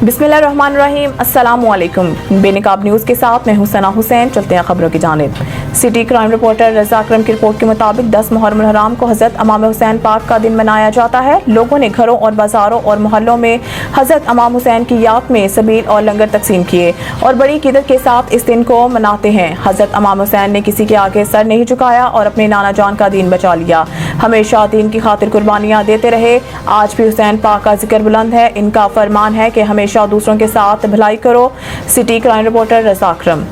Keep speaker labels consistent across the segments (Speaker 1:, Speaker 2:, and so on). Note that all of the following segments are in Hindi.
Speaker 1: बिस्मिल्लाहिर्रहमानिर्रहीम, अस्सलामुअलैकुम। बेनकाब न्यूज़ के साथ मैं हूं सना हुसैन। चलते हैं खबरों की जानिब। सिटी क्राइम रिपोर्टर रजा अकरम की रिपोर्ट के मुताबिक 10 मुहर्रम हराम को हज़रत इमाम हुसैन पाक का दिन मनाया जाता है। लोगों ने घरों और बाजारों और मोहल्लों में हज़रत इमाम हुसैन की याद में सबील और लंगर तकसीम किए और बड़ी क़ीदत के साथ इस दिन को मनाते हैं। हज़रत इमाम हुसैन ने किसी के आगे सर नहीं झुकाया और अपने नाना जान का दीन बचा लिया। हमेशा दीन की खातिर कुर्बानियाँ देते रहे। आज भी हुसैन पाक का जिक्र बुलंद है। इनका फरमान है कि हमेशा दूसरों के साथ भलाई करो। सिटी क्राइम रिपोर्टर रजा अकरम।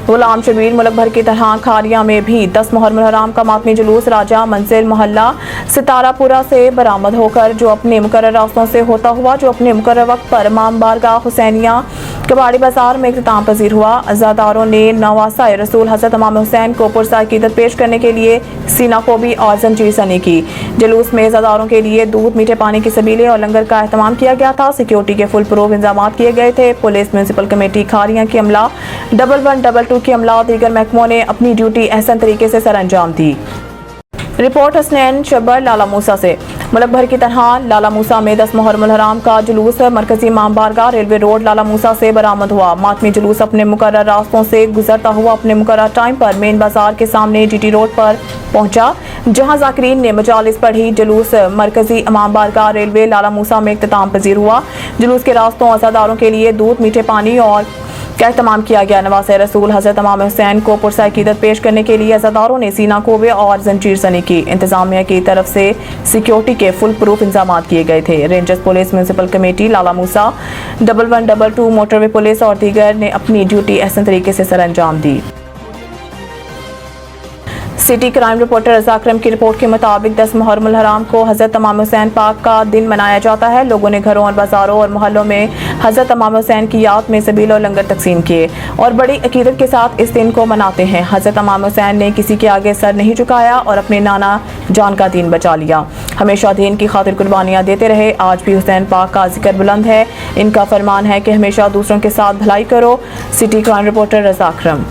Speaker 1: गुलाम शबीर मुल्क भर की तरह खारिया में भी 10 मुहर्रम हराम का मातमी जुलूस राजा मंजिल मोहल्ला सितारापुरा से बरामद होकर जो अपने मुकर्रर रास्तों से होता हुआ जो अपने मुकर्रर वक्त पर इमाम बारगाह हुसैनिया कबाड़ी बाजार में इख्तिताम पजीर हुआ। अज़ादारों ने नवासा रसूल हज़रत इमाम हुसैन को पुरसाकीदत पेश करने के लिए सीना कोबी और जंजीर सनी की। जुलूस में अज़ादारों के लिए दूध, मीठे पानी की सबीलें और लंगर का एहतमाम किया गया था। सिक्योरिटी के फुल प्रूफ इंतजाम किए गए थे। पुलिस, म्यूनसिपल कमेटी, खारिया की अमला, 1122 की अमला और दीगर महकमों ने अपनी ड्यूटी अहसन तरीके से सर अंजाम दी। रिपोर्ट हसनैन शब्बर लाला मूसा से। मुल्क भर की तरह लाला मूसा में 10 मुहर्रम हराम का जुलूस मरकजी इमाम बारगाह रेलवे रोड लाला मूसा से बरामद हुआ। मातमी जुलूस अपने मुकर्रर रास्तों से गुजरता हुआ अपने मुकर्रर टाइम पर मेन बाजार के सामने जीटी रोड पर पहुंचा, जहां जाकिरीन ने मजालिस पढ़ी। जुलूस मरकजी इमाम बारगाह रेलवे लाला मूसा में इख्तिताम पजीर हुआ। जुलूस के रास्तों अज़ादारों के लिए दूध, मीठे पानी और का एहतमाम किया गया। नवासे रसूल हज़रत इमाम हुसैन को पुरसाकीदत पेश करने के लिए अज़ादारों ने सीना कोबे और जंजीर सनी की। इंतजामिया की तरफ से सिक्योरिटी के फुल प्रूफ इंतजाम किए गए थे। रेंजर्स पुलिस, म्यूनसिपल कमेटी, लाला मूसा, 1122 मोटरवे पुलिस और दीगर ने अपनी ड्यूटी अहसन तरीके से सर अंजाम दी। सिटी क्राइम रिपोर्टर रजा अकरम की रिपोर्ट के मुताबिक 10 मुहर्रम हराम को हज़रत इमाम हुसैन पाक का दिन मनाया जाता है। लोगों ने घरों और बाजारों और मोहल्लों में हज़रत इमाम हुसैन की याद में सबील और लंगर तकसीम किए और बड़ी अकीदत के साथ इस दिन को मनाते हैं। हज़रत इमाम हुसैन ने किसी के आगे सर नहीं झुकाया और अपने नाना जान का दीन बचा लिया। हमेशा दीन की खातिर कुर्बानियाँ देते रहे। आज भी हुसैन पाक का जिक्र बुलंद है। इनका फरमान है कि हमेशा दूसरों के साथ भलाई करो। सिटी क्राइम रिपोर्टर रजा अकरम।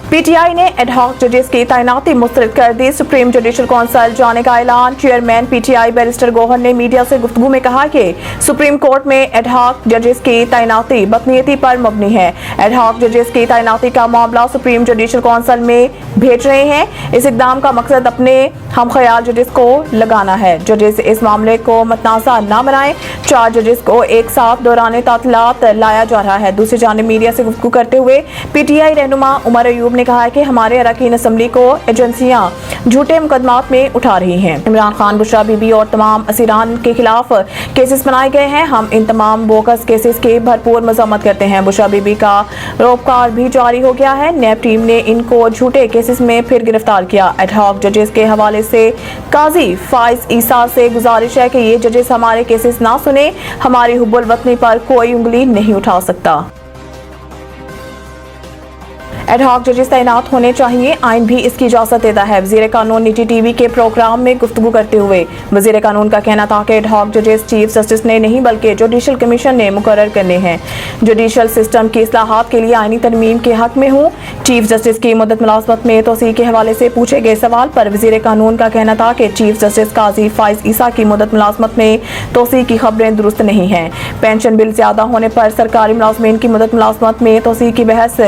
Speaker 1: पीटीआई ने एडहॉक जजेस की तैनाती मुस्तरद कर दी। सुप्रीम जुडिशल काउंसिल जाने का ऐलान। चेयरमैन पीटीआई बैरिस्टर गौहर ने मीडिया से गुफ्तगू में कहा कि सुप्रीम कोर्ट में एडहॉक जजेस की तैनाती बदनीयती पर मबनी है। एडहॉक जजेस की तैनाती का मामला सुप्रीम जुडिशल काउंसिल में भेज रहे हैं। इस इकदाम का मकसद अपने हम ख्याल जजेस को लगाना है। जजेस इस मामले को मतनाज़ा न बनाएं। 4 जजेस को एक साथ दौरान तातीलात लाया जा रहा है। दूसरी जानिब मीडिया से गुफ्तगू करते हुए पीटीआई रहनुमा उमर अयूब ने कहा है कि हमारे अरकान असम्बली को एजेंसियां झूठे मुकदमात में उठा रही हैं। इमरान खान, बुशरा बीबी और तमाम असीरान के खिलाफ केसेस बनाए गए हैं। हम इन तमाम बोगस केसेस की भरपूर मजम्मत करते हैं। बुशरा बीबी का रोपकार भी जारी हो गया है। नैब टीम ने इनको झूठे केसेस में फिर गिरफ्तार किया। एडहॉक जजेस के हवाले से काजी फाइज ईसा से गुजारिश है कि ये जजेस हमारे केसेस ना सुने। हमारी हुब्बुल वतनी पर कोई उंगली नहीं उठा सकता। एडहॉक जजेस तैनात होने चाहिए। आइन भी इसकी इजाजत देता है। वज़ीर कानून निजी टीवी के प्रोग्राम में गुफ्तगू करते हुए वज़ीर कानून का कहना था कि एडहॉक जजेस चीफ जस्टिस ने नहीं बल्कि जुडिशल कमीशन ने मुकर्रर करने हैं। जुडिशल सिस्टम की इस्लाहात के लिए आइनी तरमीम के हक में हूँ। चीफ जस्टिस की मुद्दत मुलाजमत में तोसी के हवाले से पूछे गए सवाल पर वज़ीर कानून का कहना था कि चीफ जस्टिस काजी फाइज ईसा की मुद्दत मुलाजमत में तोसी की खबरें दुरुस्त नहीं हैं। पेंशन बिल ज्यादा होने पर सरकारी मुलाजमीन की मुद्दत मुलाजमत में तोसी की बहस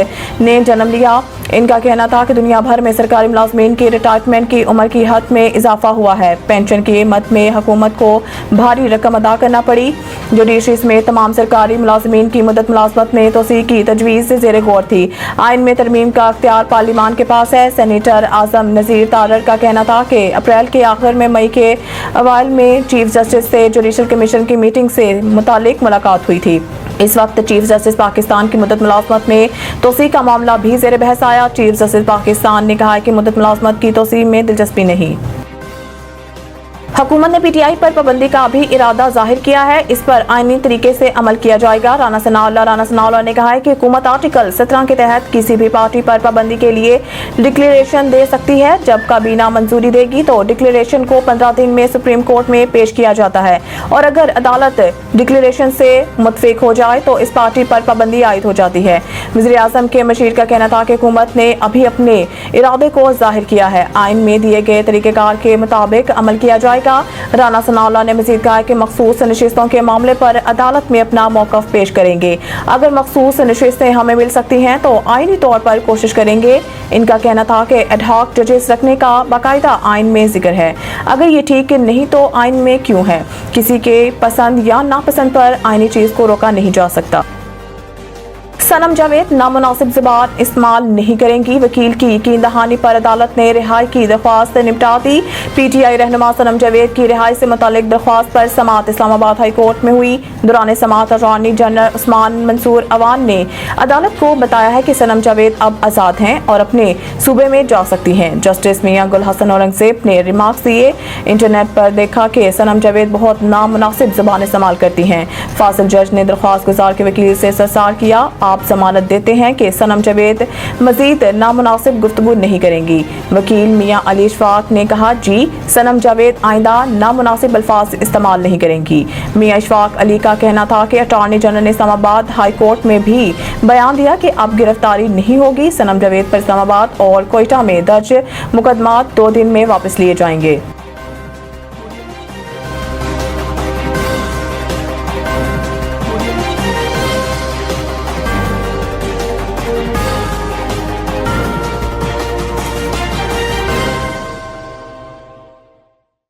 Speaker 1: ने जन्म लिया। इनका कहना था कि दुनिया भर में सरकारी मुलाजमीन की रिटायरमेंट की उम्र की हद में इजाफा हुआ है। पेंशन की मद में हुकूमत को भारी रकम अदा करना पड़ी। जुडिशरी समेत तमाम सरकारी मुलाजमीन की मुद्दत मुलाजमत में तोसी की तजवीज़ ज़ेरे गौर थी। आइन में तरमीम का अख्तियार पार्लियामान के पास है। सेनेटर आजम नज़ीर तारर का कहना था कि अप्रैल के आखिर में मई के अवाइल में चीफ जस्टिस से जुडिशल कमीशन की मीटिंग से मुतालिक मुलाकात हुई थी। इस वक्त चीफ जस्टिस पाकिस्तान की मुद्दत मुलाजमत में तोसी का मामला भी ज़ेरे बहस आया। चीफ जस्टिस पाकिस्तान ने कहा है कि मुद्दत मुलाजमत की तोसी में दिलचस्पी नहीं। हुकूमत ने पीटीआई पर पाबंदी का भी इरादा जाहिर किया है। इस पर आईनी तरीके से अमल किया जाएगा। राना सनाउल्लाह ने कहा है कि हुकूमत आर्टिकल 17 के तहत किसी भी पार्टी पर पाबंदी के लिए डिक्लेरेशन दे सकती है। जब काबीना मंजूरी देगी तो डिक्लेरेशन को 15 दिन में सुप्रीम कोर्ट में पेश किया जाता है और अगर अदालत डिक्लेरेशन से मुतफिक हो जाए तो इस पार्टी पर पाबंदी आयद हो जाती है। वज़ीर आज़म के मशीर का कहना था कि हुकूमत ने अभी अपने इरादे को जाहिर किया है। आइन में दिए गए तरीक़ेकार के मुताबिक अमल किया जाएगा। जाएगा। राना सनाउल्लाह ने मजीद कहा कि मखसूस नशिस्तों के मामले पर अदालत में अपना मौक़िफ़ पेश करेंगे। अगर मखसूस नशिस्तें हमें मिल सकती हैं तो आईनी तौर पर कोशिश करेंगे। इनका कहना था कि एडहॉक जजेस रखने का बाकायदा आइन में जिक्र है। अगर ये ठीक नहीं तो आइन में क्यों है? किसी के पसंद या नापसंद पर आईनी चीज को रोका नहीं जा सकता। सनम जावेद नामुनासिब ज़बान इस्तेमाल नहीं करेंगी। वकील की यकीन दहानी पर अदालत ने रिहाई की दरख्वास्त निपटा दी। PTI रहनुमा सनम जावेद की रिहाई से मुतालिक दरख्वास्त पर समाअत इस्लामाबाद हाई कोर्ट में हुई। दौरान समाअत अटॉर्नी जनरल उस्मान मंसूर अवान ने अदालत को बताया है कि सनम जावेद अब आज़ाद हैं और अपने सूबे में जा सकती हैं। जस्टिस मियां गुल हसन औरंगजेब ने रिमार्क्स दिए। इंटरनेट पर देखा कि सनम जावेद बहुत नामुनासिब ज़बान इस्तेमाल करती हैं। फासिल जज ने दरख्वास्त गुजार के वकील से इस्तफसार किया। आप जमानत देते हैं कि सनम जावेद मजीद नामुनासिब गुफ्तगू नहीं करेंगी। वकील मियां अली इशफाक ने कहा, जी सनम जावेद आइंदा नामुनासिब अल्फाज इस्तेमाल नहीं करेंगी। मियां इशफाक अली का कहना था कि अटॉर्नी जनरल ने इस्लामाबाद हाई कोर्ट में भी बयान दिया कि अब गिरफ्तारी नहीं होगी। सनम जावेद पर इस्लामाबाद और कोयटा में दर्ज मुकदमा 2 दिन में वापस लिए जाएंगे।